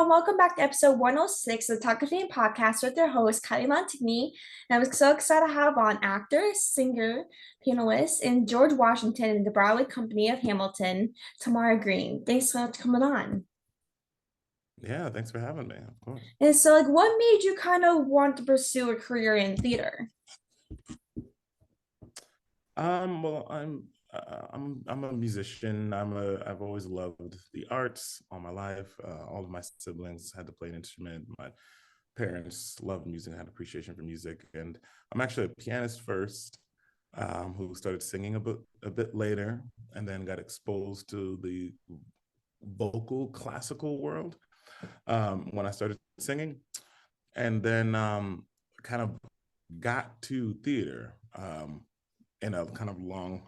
and welcome back to episode 106 of the Talkoffamepod podcast with your host, Kyliemontigney. And I was so excited to have on actor, singer, pianist, and George Washington in the Broadway company of Hamilton, Tamar Greene. Thanks so much for coming on. Yeah, thanks for having me, of course. And so, like, what made you kind of want to pursue a career in theater? Well, I'm a musician. I've always loved the arts all my life. All of my siblings had to play an instrument. My parents loved music, had appreciation for music, and I'm actually a pianist first, who started singing a bit later, and then got exposed to the vocal classical world when I started singing, and then kind of got to theater. In a kind of long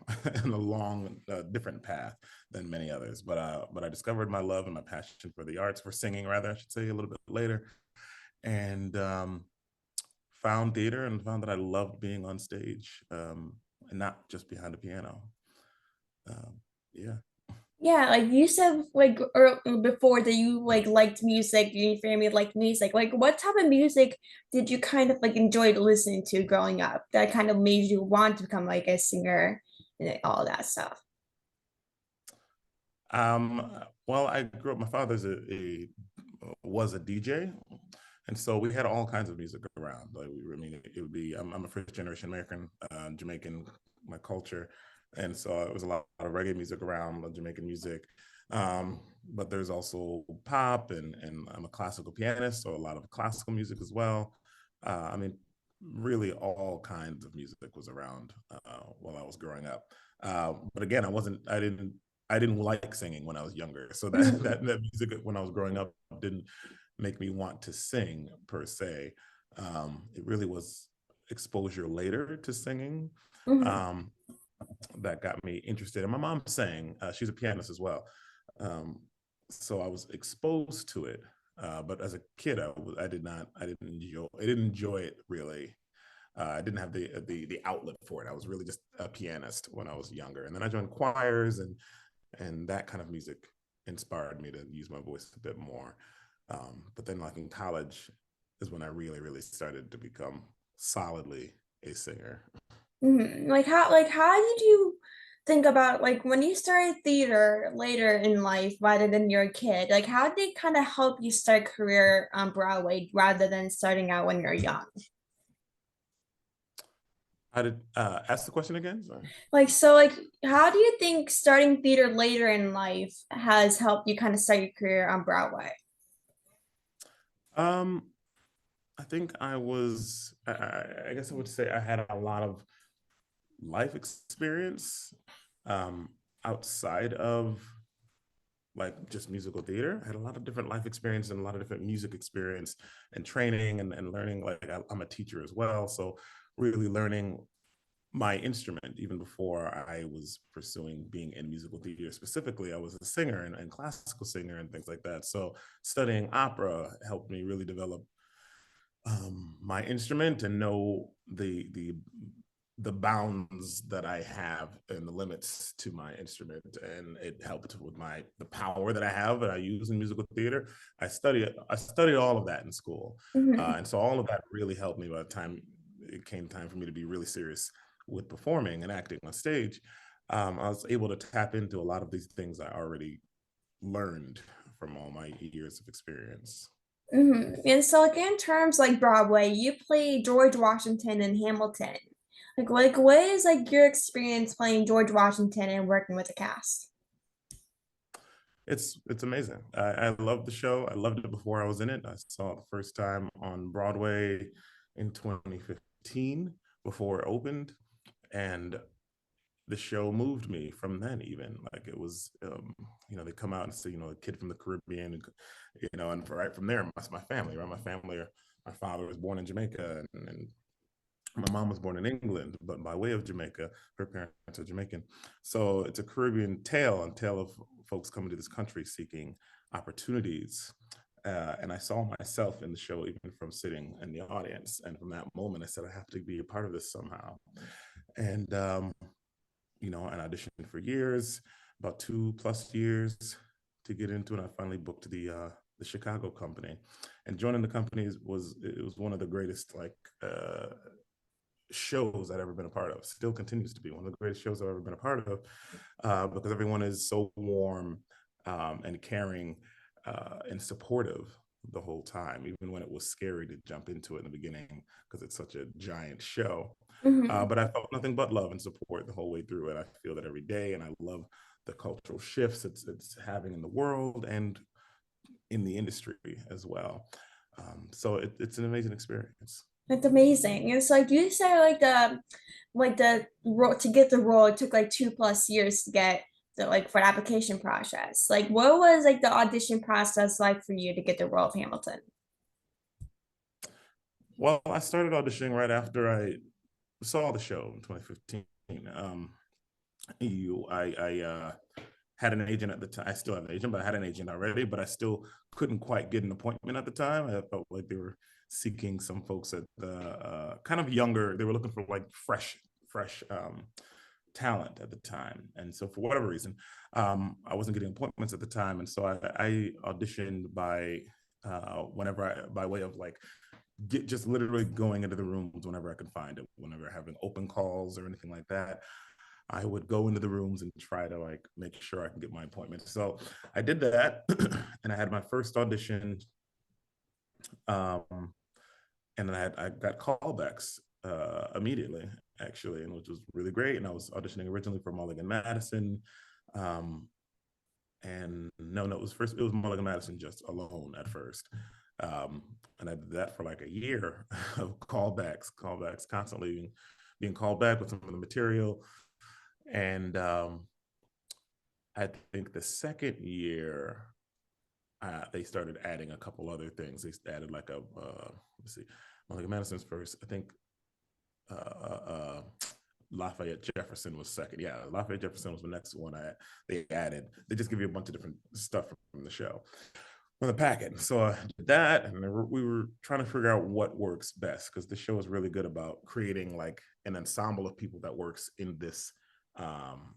in a long different path than many others, but I discovered my love and my passion for the arts, for singing rather, I should say, a little bit later, and found theater and found that I loved being on stage, and not just behind a piano. Yeah. Yeah, like you said, like before that you like liked music, your family liked music. Like, what type of music did you kind of like enjoy listening to growing up that kind of made you want to become like a singer and all that stuff? Well, I grew up, my father's a was a DJ, and so we had all kinds of music around. Like, I mean, it would be, I'm a first generation American, Jamaican, my culture. And so it was a lot of reggae music around, Jamaican music. But there's also pop, and I'm a classical pianist, so a lot of classical music as well. I mean, really all kinds of music was around while I was growing up. But again, I didn't like singing when I was younger. So that, Mhm. that music when I was growing up didn't make me want to sing per se. It really was exposure later to singing Mhm. um, that got me interested. And my mom sang; she's a pianist as well, um, so I was exposed to it. But as a kid, I did not, I didn't enjoy it really. I didn't have the outlet for it. I was really just a pianist when I was younger, and then I joined choirs, and that kind of music inspired me to use my voice a bit more. But then, like in college, is when I really started to become solidly a singer. Like how did you think about like when you started theater later in life rather than you're a kid? Like how did it kind of help you start career on Broadway rather than starting out when you're young? I did ask the question again. Sorry. Like how do you think starting theater later in life has helped you kind of start your career on Broadway? Um, I think I guess I would say I had a lot of life experience um, outside of like just musical theater. I had a lot of different life experience and a lot of different music experience and training and learning. Like, I'm a teacher as well. So really learning my instrument even before I was pursuing being in musical theater specifically. I was a singer and classical singer and things like that. So studying opera helped me really develop my instrument and know the bounds that I have and the limits to my instrument, and it helped with the power that I have that I use in musical theater. I studied all of that in school, Mhm. and so all of that really helped me by the time it came time for me to be really serious with performing and acting on stage. I was able to tap into a lot of these things I already learned from all my years of experience. And so like in terms like Broadway, you play George Washington and Hamilton. Like what is like your experience playing George Washington and working with the cast? It's amazing. I love the show. I loved it before I was in it. I saw it the first time on Broadway in 2015 before it opened, and the show moved me from then. Even like it was, they come out and say, a kid from the Caribbean, and right from there, my family, right? My father was born in Jamaica, and my mom was born in England, but by way of Jamaica, her parents are Jamaican. So it's a Caribbean tale and tale of folks coming to this country seeking opportunities. And I saw myself in the show even from sitting in the audience. And from that moment, I said, I have to be a part of this somehow. And, and auditioned for years, about 2+ years to get into it. I finally booked the Chicago company, and joining the company was one of the greatest shows I'd ever been a part of. Still continues to be one of the greatest shows I've ever been a part of, because everyone is so warm and caring and supportive the whole time, even when it was scary to jump into it in the beginning because it's such a giant show. Hmm. But I felt nothing but love and support the whole way through it. I feel that every day, and I love the cultural shifts it's having in the world and in the industry as well. So it's an amazing experience. It's amazing. It's like you say, like the role to get the role, it took like 2+ years to get the like for the application process. Like, what was like the audition process like for you to get the role of Hamilton? Well, I started auditioning right after I saw the show in 2015. I had an agent at the time. I still have an agent, but I had an agent already, but I still couldn't quite get an appointment at the time. I felt like they were seeking some folks at the kind of younger. They were looking for like fresh talent at the time. And so for whatever reason, I wasn't getting appointments at the time. And so I auditioned by way of like just literally going into the rooms whenever I could find it, whenever having open calls or anything like that. I would go into the rooms and try to like make sure I can get my appointment. So I did that, and I had my first audition, um, and then I got callbacks immediately, actually, and which was really great. And I was auditioning originally for Mulligan Madison, um, and no, it was Mulligan Madison just alone at first, um, and I did that for like a year of callbacks, constantly being called back with some of the material. And I think the second year, they started adding a couple other things. They added like let's see, Mulligan Madison's first. I think uh, uh, Lafayette Jefferson was second. Yeah, Lafayette Jefferson was the next one. They added. They just give you a bunch of different stuff from the show, from the packet. So I did that, and we were trying to figure out what works best because the show is really good about creating like an ensemble of people that works um,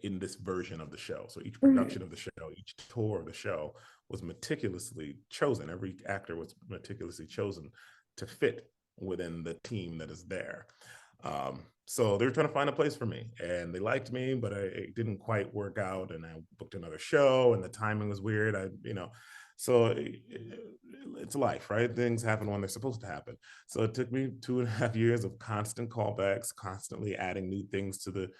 in this version of the show. So each production Mhm. of the show, each tour of the show was meticulously chosen. Every actor was meticulously chosen to fit within the team that is there. So they were trying to find a place for me, and they liked me, but it didn't quite work out. And I booked another show, and the timing was weird. So it's life, right? Things happen when they're supposed to happen. So it took me 2.5 years of constant callbacks, constantly adding new things to the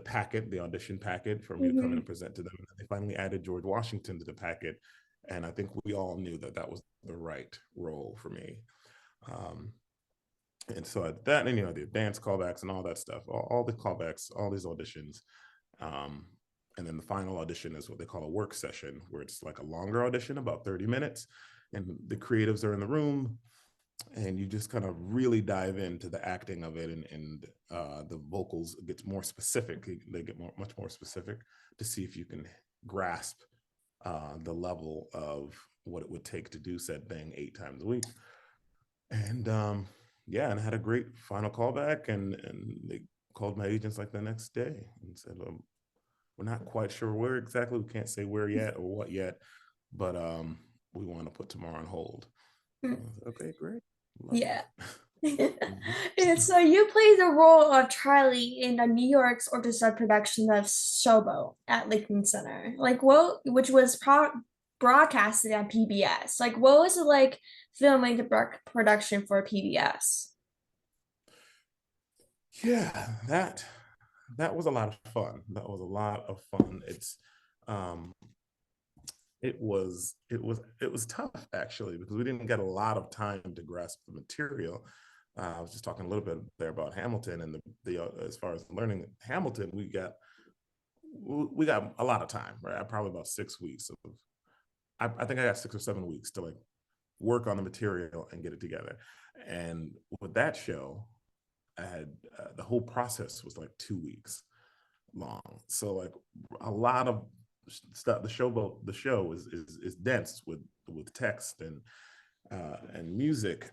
packet, the audition packet, for me to come in and Mhm. present to them. And they finally added George Washington to the packet, and I think we all knew that that was the right role for me. Um, and so that, and the advanced callbacks and all that stuff, all the callbacks, all these auditions. Um, and then the final audition is what they call a work session, where it's like a longer audition, about 30 minutes. And the creatives are in the room, and you just kind of really dive into the acting of it, and the vocals gets more specific. They get much more specific to see if you can grasp the level of what it would take to do said thing 8 times a week. And yeah, and I had a great final callback, and they called my agents like the next day and said, we're not quite sure where exactly. We can't say where yet or what yet, but we want to put tomorrow on hold. I was like, okay, great. Love Yeah. that. And so you played the role of Charlie in a New York's orchestra production of Showboat at Lincoln Center. Like which was broadcasted on PBS. Like what was it like filming the production for PBS? Yeah, that was a lot of fun. That was a lot of fun. Um it was tough actually because we didn't get a lot of time to grasp the material. I was just talking a little bit there about Hamilton, and the as far as learning Hamilton, we got a lot of time, right? Probably about 6 weeks of I think I got 6 or 7 weeks to like work on the material and get it together. And with that show, I had the whole process was like 2 weeks long. So like a lot of stuff. The show is dense with text and music.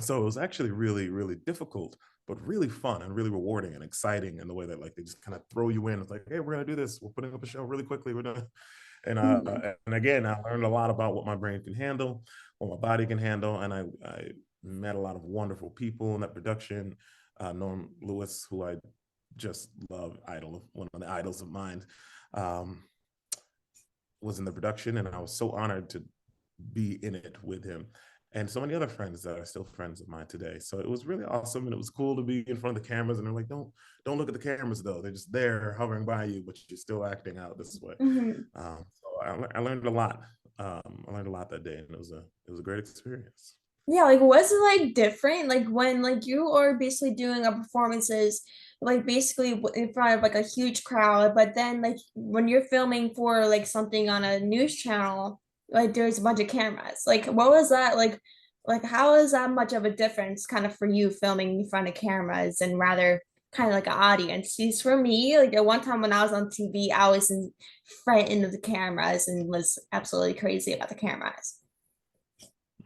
So it was actually really really difficult, but really fun and really rewarding and exciting in the way that like they just kind of throw you in. It's like, hey, we're gonna do this. We're putting up a show really quickly. We're gonna Mhm. And again, I learned a lot about what my brain can handle, what my body can handle, and I met a lot of wonderful people in that production. Norm Lewis, who I just love, one of the idols of mine, um, was in the production, and I was so honored to be in it with him. And so many other friends that are still friends of mine today. So it was really awesome, and it was cool to be in front of the cameras. And they're like, don't look at the cameras though; they're just there hovering by you, but you're still acting out this way. Mhm. I learned a lot. I learned a lot that day, and it was a great experience. Yeah, like was it like different? Like when like you are basically doing a performances like basically in front of like a huge crowd, but then like when you're filming for like something on a news channel, like there's a bunch of cameras. Like what was that like how is that much of a difference kind of for you filming in front of cameras and rather kind of like an audience? Because for me, like at one time when I was on TV, I was in front of the cameras and was absolutely crazy about the cameras.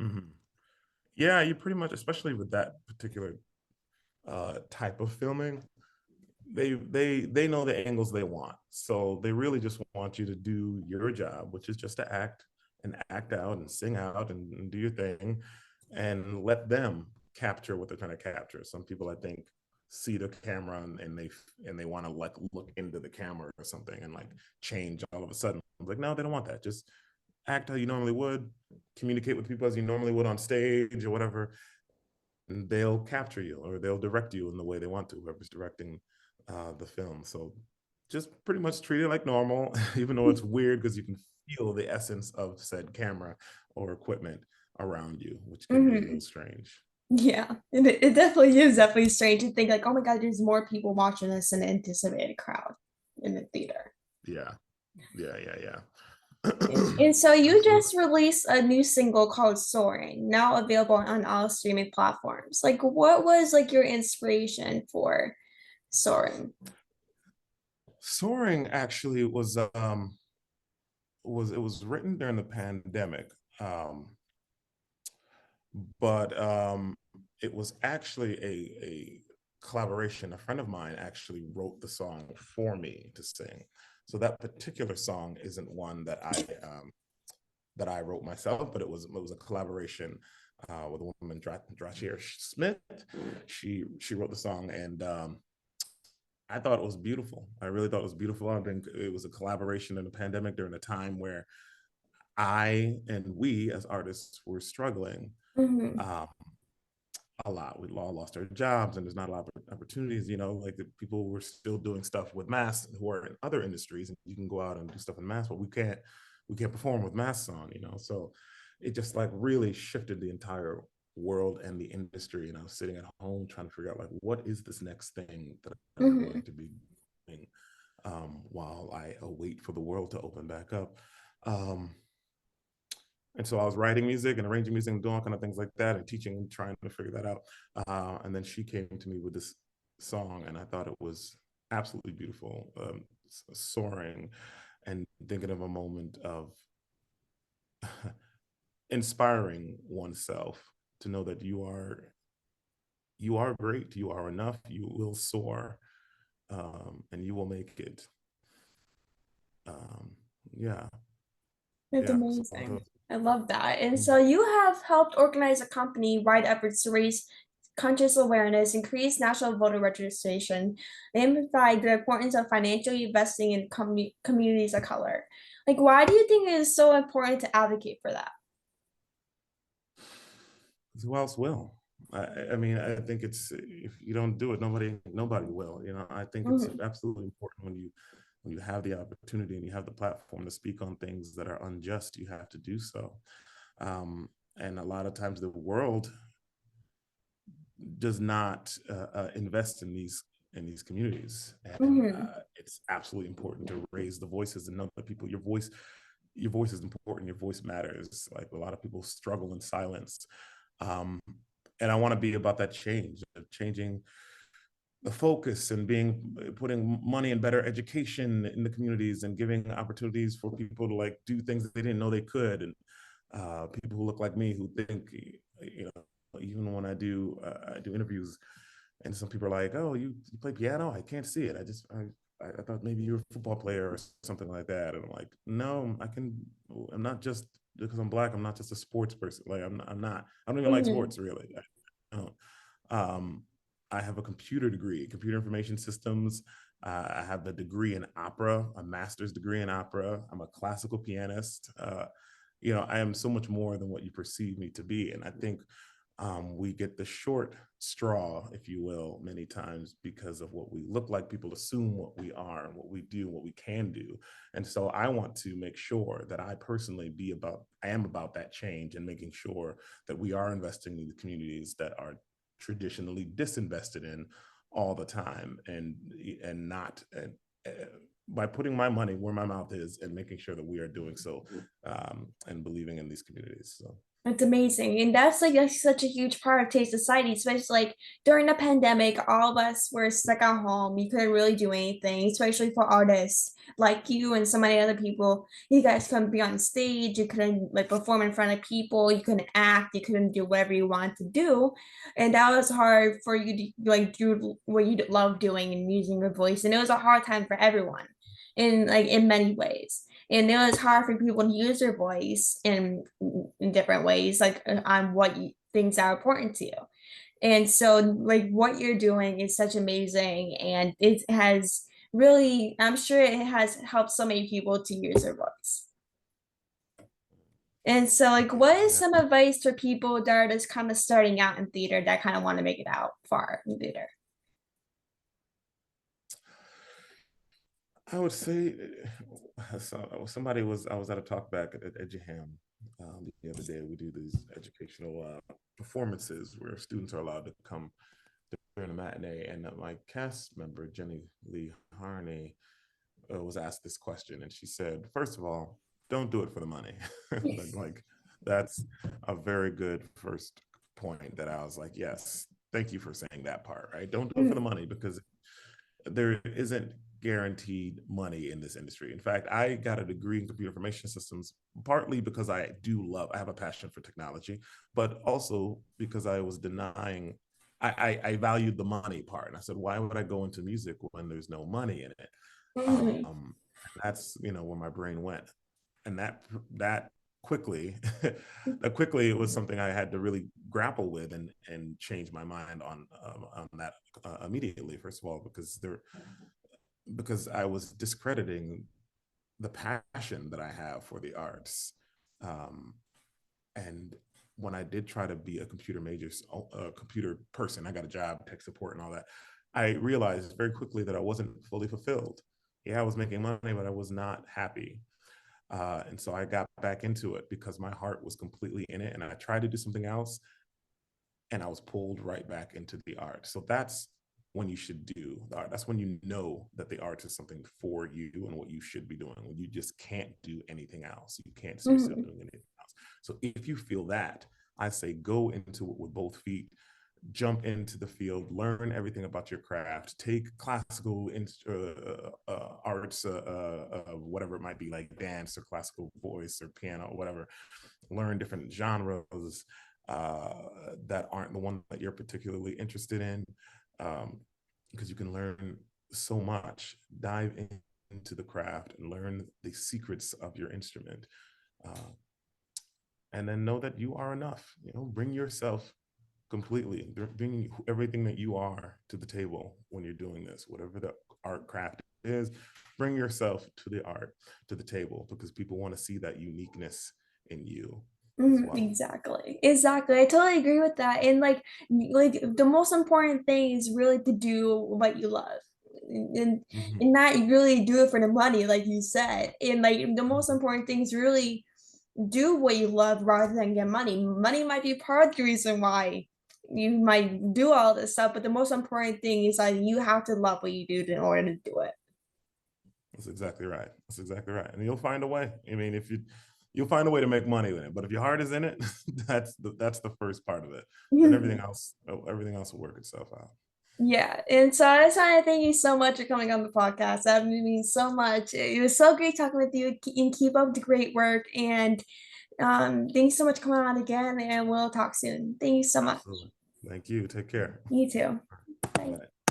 Mm-hmm. Yeah, you pretty much, especially with that particular type of filming, they know the angles they want. So they really just want you to do your job, which is just to act and act out and sing out and do your thing, and let them capture what they're trying to capture. Some people, I think, see the camera and they want to like look into the camera or something and like change all of a sudden. I'm like, no, they don't want that. Just act how you normally would, communicate with people as you normally would on stage or whatever, and they'll capture you or they'll direct you in the way they want to, whoever's directing the film. So just pretty much treat it like normal, even though it's weird because you can feel the essence of said camera or equipment around you, which can be a little Mhm. strange. Yeah, it definitely is definitely strange to think like, oh my God, there's more people watching this than the anticipated crowd in the theater. Yeah, yeah. And so you Absolutely. just released a new single called Soaring, now available on all streaming platforms. Like what was like your inspiration for Soaring? Soaring actually was it was written during the pandemic. Um, but it was actually a collaboration. A friend of mine actually wrote the song for me to sing. So that particular song isn't one that I wrote myself, but it was a collaboration with a woman, Drachir Smith. She wrote the song, and I thought it was beautiful. I really thought it was beautiful. I think it was a collaboration in the pandemic during a time where I and we as artists were struggling. Mm-hmm. Um, a lot. We all lost our jobs, and there's not a lot of opportunities. Like the people were still doing stuff with masks who are in other industries, and you can go out and do stuff in masks, but we can't perform with masks on. So it just like really shifted the entire world and the industry. And I was sitting at home trying to figure out like what is this next thing that I'm Mm-hmm. going to be doing while I await for the world to open back up. Um, and so I was writing music and arranging music and doing all kind of things like that and teaching and trying to figure that out. And then she came to me with this song, and I thought it was absolutely beautiful, soaring, and thinking of a moment of inspiring oneself to know that you are great, you are enough, you will soar, and you will make it. Um, yeah, It's yeah. So amazing. I love that. And so mhm. you have helped organize a company wide efforts to raise conscious awareness, increase national voter registration, and amplify the importance of financially investing in communities of color. Like, why do you think it is so important to advocate for that? Who else will? I mean, I think it's if you don't do it, nobody will. I think it's Mhm. absolutely important when you have the opportunity and you have the platform to speak on things that are unjust, you have to do so. Um, and a lot of times the world does not invest in these communities, and Mhm. it's absolutely important to raise the voices and know that people your voice is important, your voice matters. Like a lot of people struggle in silence, um, and I want to be about that change, of changing the focus and being putting money in better education in the communities and giving opportunities for people to like do things that they didn't know they could, and people who look like me who think, even when I do interviews and some people are like, oh, you play piano, I can't see it, I thought maybe you're a football player or something like that. And I'm like, no, I'm not just because I'm black. I'm not just a sports person. Like I don't even like Mhm. sports really. I don't. Um, I have a computer degree, computer information systems. I have a degree in opera, a master's degree in opera. I'm a classical pianist. I am so much more than what you perceive me to be. And I think we get the short straw, if you will, many times because of what we look like. People assume what we are and what we do, what we can do. And so I want to make sure that I am about that change and making sure that we are investing in the communities that are traditionally disinvested in all the time and not by putting my money where my mouth is and making sure that we are doing so and believing in these communities. So It's amazing. And that's such a huge part of today's society, especially like during the pandemic, all of us were stuck at home. You couldn't really do anything, especially for artists like you and so many other people. You guys couldn't be on stage, you couldn't like perform in front of people, you couldn't act, you couldn't do whatever you wanted to do. And that was hard for you to like do what you love doing and using your voice. And it was a hard time for everyone in many ways, and it was hard for people to use their voice in different ways, like on things that are important to you. And so like what you're doing is such amazing, and it has really, I'm sure it has helped so many people to use their voice. And so like what is yeah, some advice for people that are just kind of starting out in theater that kind of want to make it out far in theater? I would say I was at a talk back at Edgeham the other day. We do these educational performances where students are allowed to come during a matinee, and my cast member Jenny Lee Harney was asked this question, and she said, first of all, don't do it for the money. Like that's a very good first point that I was like, yes, thank you for saying that part, right? Don't do it for the Mhm. money because there isn't guaranteed money in this industry. In fact, I got a degree in computer information systems partly because I have a passion for technology, but also because I was denying, I valued the money part. And I said, why would I go into music when there's no money in it? Mhm. Um, that's, where my brain went. And that quickly, that quickly, it was something I had to really grapple with and change my mind on that immediately. First of all, because I was discrediting the passion that I have for the arts. Um, and when I did try to be a computer person, I got a job, tech support, and all that. I realized very quickly that I wasn't fully fulfilled. Yeah, I was making money, but I was not happy. And so I got back into it because my heart was completely in it. And I tried to do something else and I was pulled right back into the art. So that's when you should do the art. That's when you know that the art is something for you and what you should be doing. When you just can't do anything else, you can't see yourself Mhm. doing anything else. So if you feel that, I say go into it with both feet, jump into the field, learn everything about your craft, take classical arts, whatever it might be, like dance or classical voice or piano or whatever, learn different genres uh, that aren't the one that you're particularly interested in, because you can learn so much. Dive into the craft and learn the secrets of your instrument, uh, and then know that you are enough. Bring yourself completely, bring everything that you are to the table when you're doing this, whatever the art craft is. Bring yourself to the table, because people want to see that uniqueness in you as Mhm. well. Exactly. Exactly. I totally agree with that. And like the most important thing is really to do what you love. And Mhm. and not really do it for the money, like you said. And like the most Mhm. important thing is really do what you love rather than get money. Money might be part of the reason why you might do all this stuff, but the most important thing is that you have to love what you do in order to do it. That's exactly right. That's exactly right. And you'll find a way. I mean, if you'll find a way to make money with it. But if your heart is in it, that's the first part of it. Then everything else will work itself out. Yeah, and so I just want to thank you so much for coming on the podcast. That means so much. It was so great talking with you, and keep up the great work. And thanks so much for coming on again, and we'll talk soon. Thank you so much. Absolutely. Thank you. Take care. You too.